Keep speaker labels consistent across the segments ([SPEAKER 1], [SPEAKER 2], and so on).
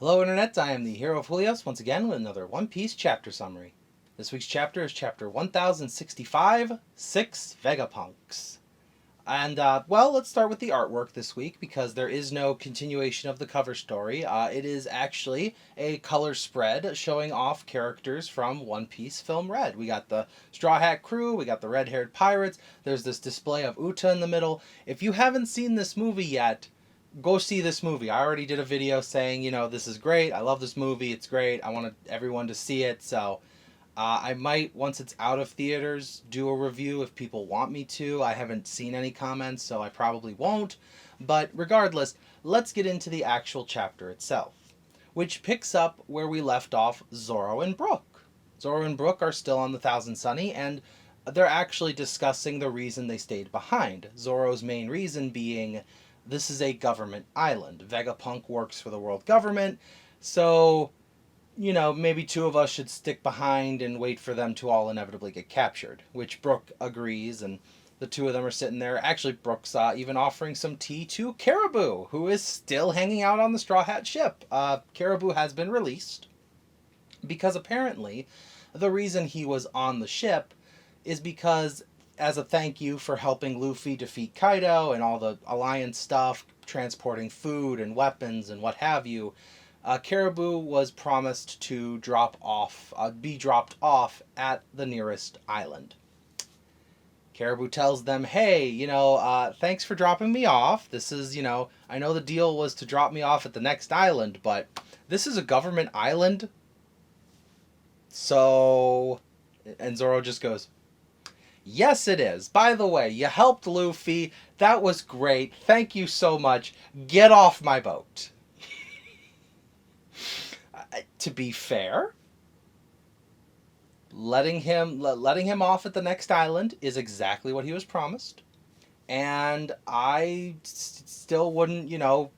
[SPEAKER 1] Hello Internet, I am the Hero of Julius once again with another One Piece chapter summary. This week's chapter is chapter 1065, 6 Vegapunks. And, let's start with the artwork this week because there is no continuation of the cover story. It is actually a color spread showing off characters from One Piece Film Red. We got the Straw Hat Crew, we got the red-haired pirates, there's this display of Uta in the middle. If you haven't seen this movie yet, go see this movie. I already did a video saying, this is great. I love this movie. It's great. I want everyone to see it. So I might, once it's out of theaters, do a review if people want me to. I haven't seen any comments, so I probably won't. But regardless, let's get into the actual chapter itself, which picks up where we left off Zoro and Brook. Zoro and Brook are still on the Thousand Sunny, and they're actually discussing the reason they stayed behind. Zoro's main reason being this is a government island. Vegapunk works for the world government, so, maybe two of us should stick behind and wait for them to all inevitably get captured, which Brook agrees, and the two of them are sitting there. Actually, Brook's even offering some tea to Caribou, who is still hanging out on the Straw Hat ship. Caribou has been released because apparently the reason he was on the ship is because as a thank you for helping Luffy defeat Kaido and all the Alliance stuff, transporting food and weapons and what have you, Caribou was promised to be dropped off at the nearest island. Caribou tells them, hey, thanks for dropping me off. This is, I know the deal was to drop me off at the next island, but this is a government island. So, and Zoro just goes, yes, it is. By the way, you helped Luffy. That was great. Thank you so much. Get off my boat. To be fair, letting him off at the next island is exactly what he was promised. And I still wouldn't,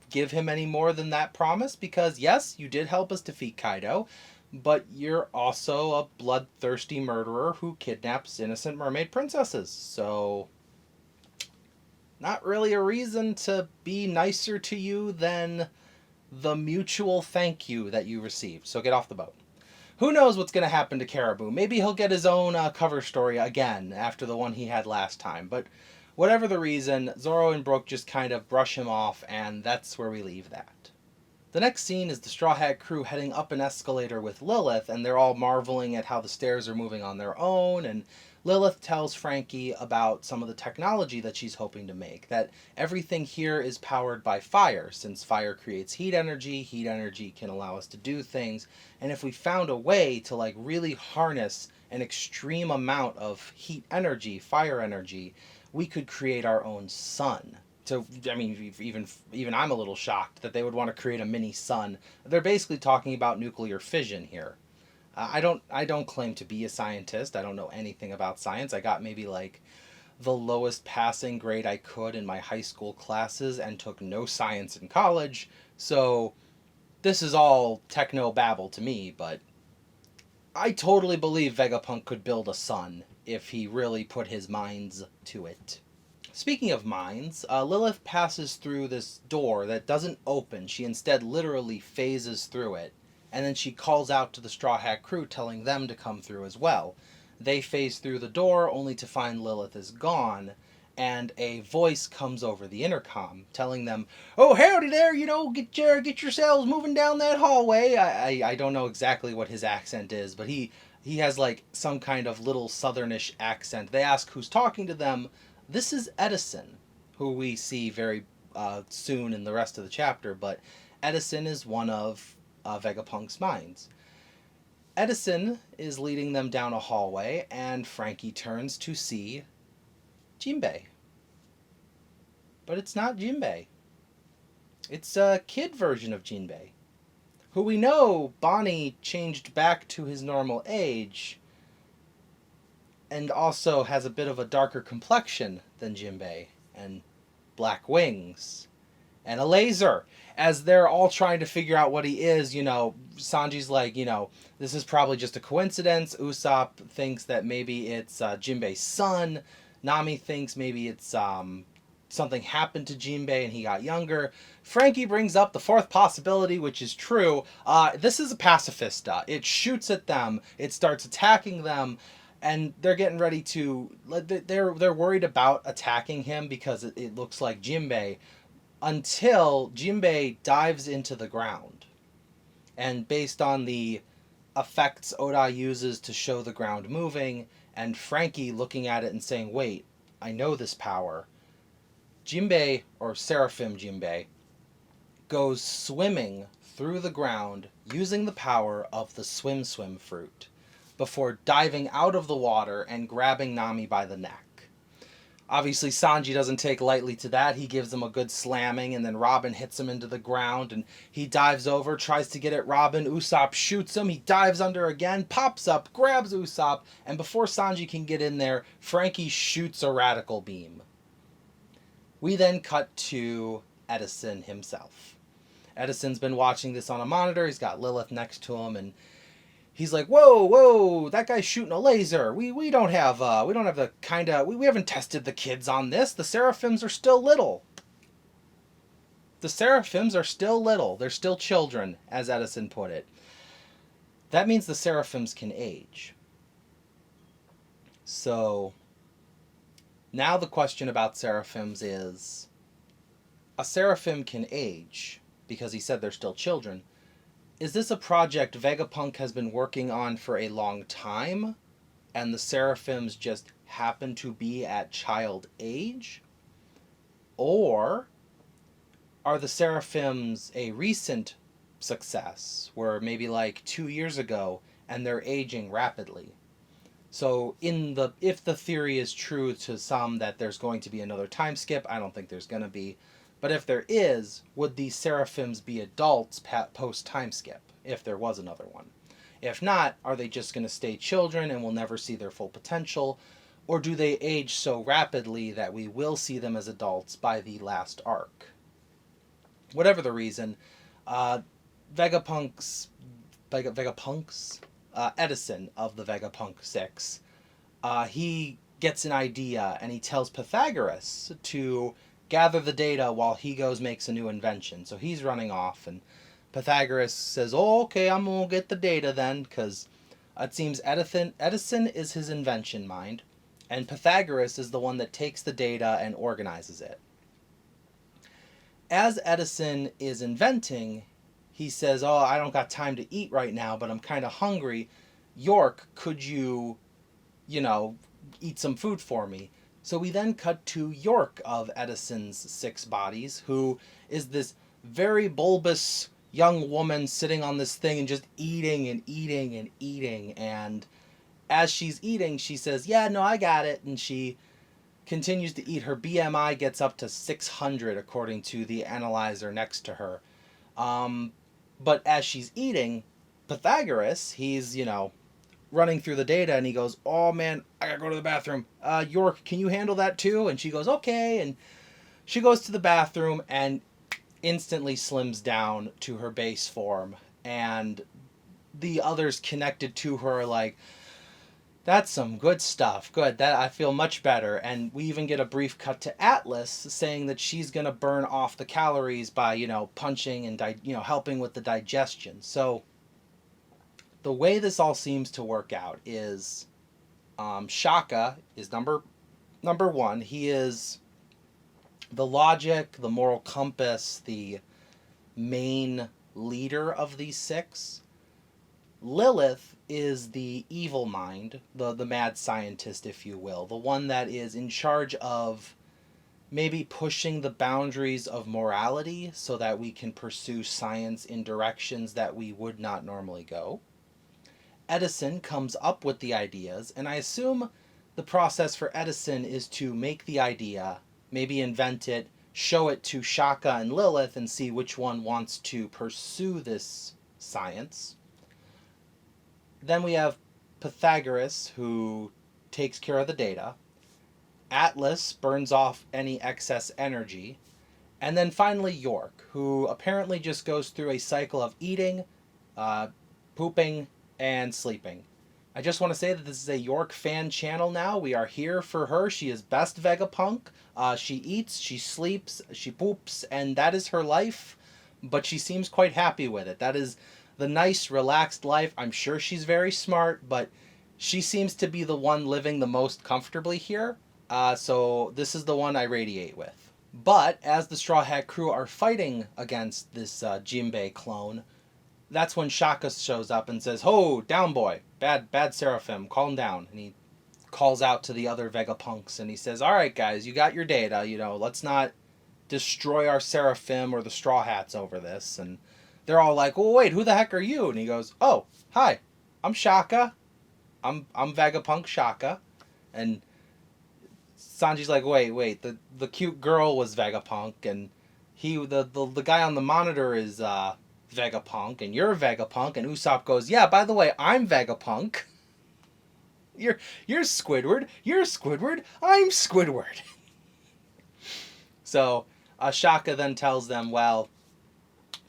[SPEAKER 1] give him any more than that promise because, yes, you did help us defeat Kaido, but you're also a bloodthirsty murderer who kidnaps innocent mermaid princesses. So, not really a reason to be nicer to you than the mutual thank you that you received. So get off the boat. Who knows what's going to happen to Caribou? Maybe he'll get his own cover story again after the one he had last time. But whatever the reason, Zoro and Brook just kind of brush him off, and that's where we leave that. The next scene is the Straw Hat Crew heading up an escalator with Lilith, and they're all marveling at how the stairs are moving on their own, and Lilith tells Frankie about some of the technology that she's hoping to make, that everything here is powered by fire, since fire creates heat energy can allow us to do things, and if we found a way to really harness an extreme amount of heat energy, fire energy, we could create our own sun. So, I mean, even I'm a little shocked that they would want to create a mini sun. They're basically talking about nuclear fission here. I don't claim to be a scientist. I don't know anything about science. I got maybe the lowest passing grade I could in my high school classes and took no science in college. So this is all techno babble to me, but I totally believe Vegapunk could build a sun if he really put his minds to it. Speaking of minds, Lilith passes through this door that doesn't open. She instead literally phases through it. And then she calls out to the Straw Hat Crew, telling them to come through as well. They phase through the door, only to find Lilith is gone. And a voice comes over the intercom, telling them, oh, howdy there, get yourselves moving down that hallway. I don't know exactly what his accent is, but he has some kind of little southernish accent. They ask who's talking to them. This is Edison, who we see very soon in the rest of the chapter, but Edison is one of Vegapunk's minds. Edison is leading them down a hallway, and Frankie turns to see Jinbei. But it's not Jinbei. It's a kid version of Jinbei, who we know Bonnie changed back to his normal age, and also has a bit of a darker complexion than Jinbei, and black wings, and a laser. As they're all trying to figure out what he is, Sanji's like, this is probably just a coincidence. Usopp thinks that maybe it's Jinbei's son. Nami thinks maybe it's something happened to Jinbei and he got younger. Frankie brings up the fourth possibility, which is true. This is a pacifista. It shoots at them. It starts attacking them. And they're getting ready to. They're worried about attacking him because it looks like Jinbei, until Jinbei dives into the ground. And based on the effects Oda uses to show the ground moving, and Frankie looking at it and saying, "Wait, I know this power," Jinbei, or Seraphim Jinbei, goes swimming through the ground using the power of the swim fruit before diving out of the water and grabbing Nami by the neck. Obviously, Sanji doesn't take lightly to that. He gives him a good slamming, and then Robin hits him into the ground, and he dives over, tries to get at Robin. Usopp shoots him. He dives under again, pops up, grabs Usopp, and before Sanji can get in there, Frankie shoots a radical beam. We then cut to Edison himself. Edison's been watching this on a monitor. He's got Lilith next to him, and he's like, whoa, that guy's shooting a laser. We don't have the kind of, we haven't tested the kids on this. The Seraphims are still little. The Seraphims are still little. They're still children, as Edison put it. That means the Seraphims can age. So now the question about Seraphims is, a Seraphim can age because he said they're still children. Is this a project Vegapunk has been working on for a long time, and the Seraphims just happen to be at child age? Or are the Seraphims a recent success, where maybe like 2 years ago, and they're aging rapidly? So if the theory is true to some that there's going to be another time skip, I don't think there's going to be. But if there is, would these Seraphims be adults post time skip, if there was another one? If not, are they just going to stay children and we'll never see their full potential? Or do they age so rapidly that we will see them as adults by the last arc? Whatever the reason, Vegapunk's Edison of the Vegapunk 6, he gets an idea and he tells Pythagoras to gather the data while he goes makes a new invention. So he's running off, and Pythagoras says, "Oh, okay, I'm gonna get the data then," because it seems Edison is his invention mind, and Pythagoras is the one that takes the data and organizes it. As Edison is inventing, he says, "Oh, I don't got time to eat right now, but I'm kind of hungry. York, could you, eat some food for me?" So we then cut to York of Edison's 6 bodies, who is this very bulbous young woman sitting on this thing and just eating and eating and eating. And as she's eating, she says, "Yeah, no, I got it." And she continues to eat. Her BMI gets up to 600, according to the analyzer next to her. But as she's eating, Pythagoras, he's, running through the data, and he goes, "Oh man, I gotta go to the bathroom. York, can you handle that too?" And she goes, "Okay." And she goes to the bathroom and instantly slims down to her base form. And the others connected to her are like, "That's some good stuff. Good. That I feel much better." And we even get a brief cut to Atlas saying that she's gonna burn off the calories by, punching and helping with the digestion. So the way this all seems to work out is Shaka is number one. He is the logic, the moral compass, the main leader of these 6. Lilith is the evil mind, the mad scientist, if you will, the one that is in charge of maybe pushing the boundaries of morality so that we can pursue science in directions that we would not normally go. Edison comes up with the ideas, and I assume the process for Edison is to make the idea, maybe invent it, show it to Shaka and Lilith, and see which one wants to pursue this science. Then we have Pythagoras, who takes care of the data. Atlas burns off any excess energy. And then finally York, who apparently just goes through a cycle of eating, pooping, and sleeping. I just want to say that this is a York fan channel now. We are here for her. She is best Vegapunk. She eats, she sleeps, she poops, and that is her life. But she seems quite happy with it. That is the nice, relaxed life. I'm sure she's very smart, but she seems to be the one living the most comfortably here. So this is the one I radiate with. But as the Straw Hat crew are fighting against this Jinbei clone, that's when Shaka shows up and says, "Ho, down boy, bad Seraphim, calm down." And he calls out to the other Vegapunks and he says, "All right, guys, you got your data. Let's not destroy our Seraphim or the Straw Hats over this." And they're all like, "Well, wait, who the heck are you?" And he goes, "Oh, hi, I'm Shaka. I'm Vegapunk Shaka." And Sanji's like, "Wait, the cute girl was Vegapunk, and the guy on the monitor is Vegapunk, and you're Vegapunk." And Usopp goes, "Yeah, by the way, I'm Vegapunk. You're Squidward. You're Squidward. I'm Squidward." So Shaka then tells them, "Well,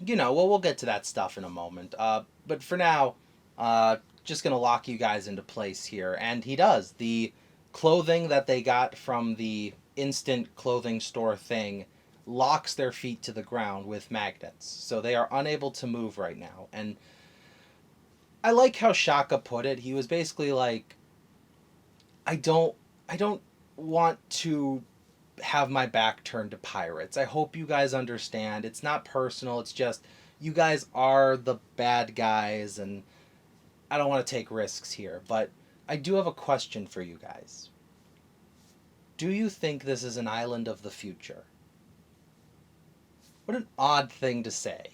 [SPEAKER 1] we'll get to that stuff in a moment. But for now, just gonna lock you guys into place here." And he does. The clothing that they got from the instant clothing store thing locks their feet to the ground with magnets, so they are unable to move right now. And I like how Shaka put it. He was basically like, I don't want to have my back turned to pirates. I hope you guys understand. It's not personal. It's just you guys are the bad guys, and I don't want to take risks here. But I do have a question for you guys. Do you think this is an island of the future? What an odd thing to say.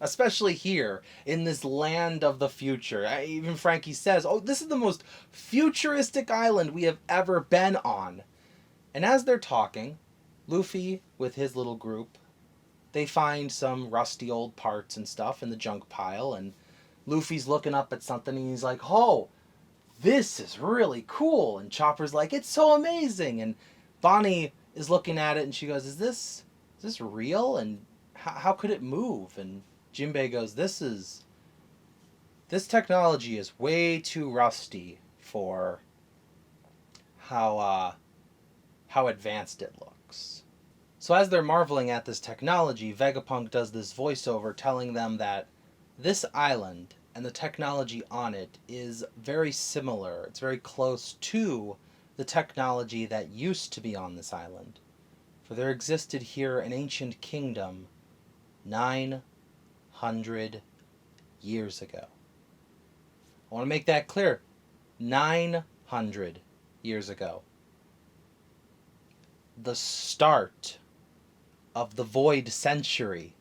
[SPEAKER 1] Especially here, in this land of the future. Even Frankie says, "Oh, this is the most futuristic island we have ever been on." And as they're talking, Luffy, with his little group, they find some rusty old parts and stuff in the junk pile, and Luffy's looking up at something and he's like, "Oh, this is really cool." And Chopper's like, "It's so amazing." And Bonnie is looking at it and she goes, Is this real? And how could it move? And Jinbei goes, This technology is way too rusty for how advanced it looks." So as they're marveling at this technology, Vegapunk does this voiceover telling them that this island and the technology on it is very similar. It's very close to the technology that used to be on this island. For there existed here an ancient kingdom 900 years ago. I want to make that clear. 900 years ago. The start of the Void Century.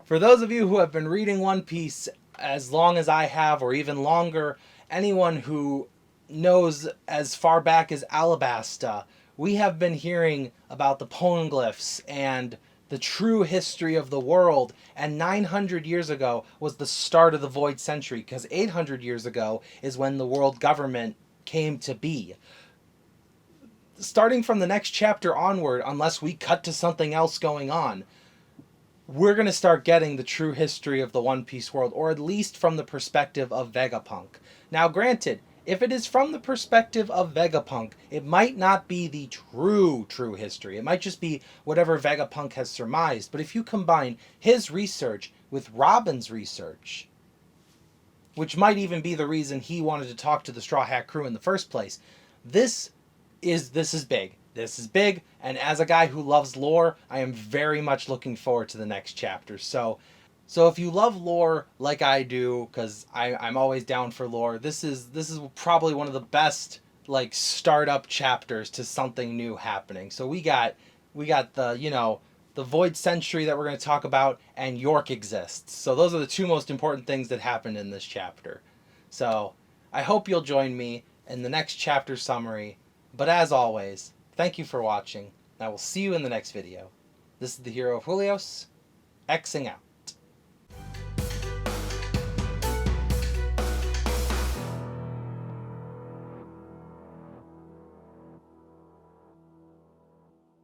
[SPEAKER 1] For those of you who have been reading One Piece as long as I have, or even longer, anyone who knows as far back as Alabasta, we have been hearing about the poneglyphs and the true history of the world. And 900 years ago was the start of the Void Century, because 800 years ago is when the world government came to be. Starting from the next chapter onward, unless we cut to something else going on, we're going to start getting the true history of the One Piece world, or at least from the perspective of Vegapunk. Now, granted, if it is from the perspective of Vegapunk, it might not be the true history. It might just be whatever Vegapunk has surmised. But if you combine his research with Robin's research, which might even be the reason he wanted to talk to the Straw Hat crew in the first place, this is big. This is big, and as a guy who loves lore, I am very much looking forward to the next chapter. So if you love lore like I do, because I'm always down for lore, this is probably one of the best startup chapters to something new happening. So we got the the Void Century that we're going to talk about, and York exists. So those are the two most important things that happened in this chapter. So I hope you'll join me in the next chapter summary. But as always, thank you for watching. I will see you in the next video. This is the Hero of Julios, Xing out.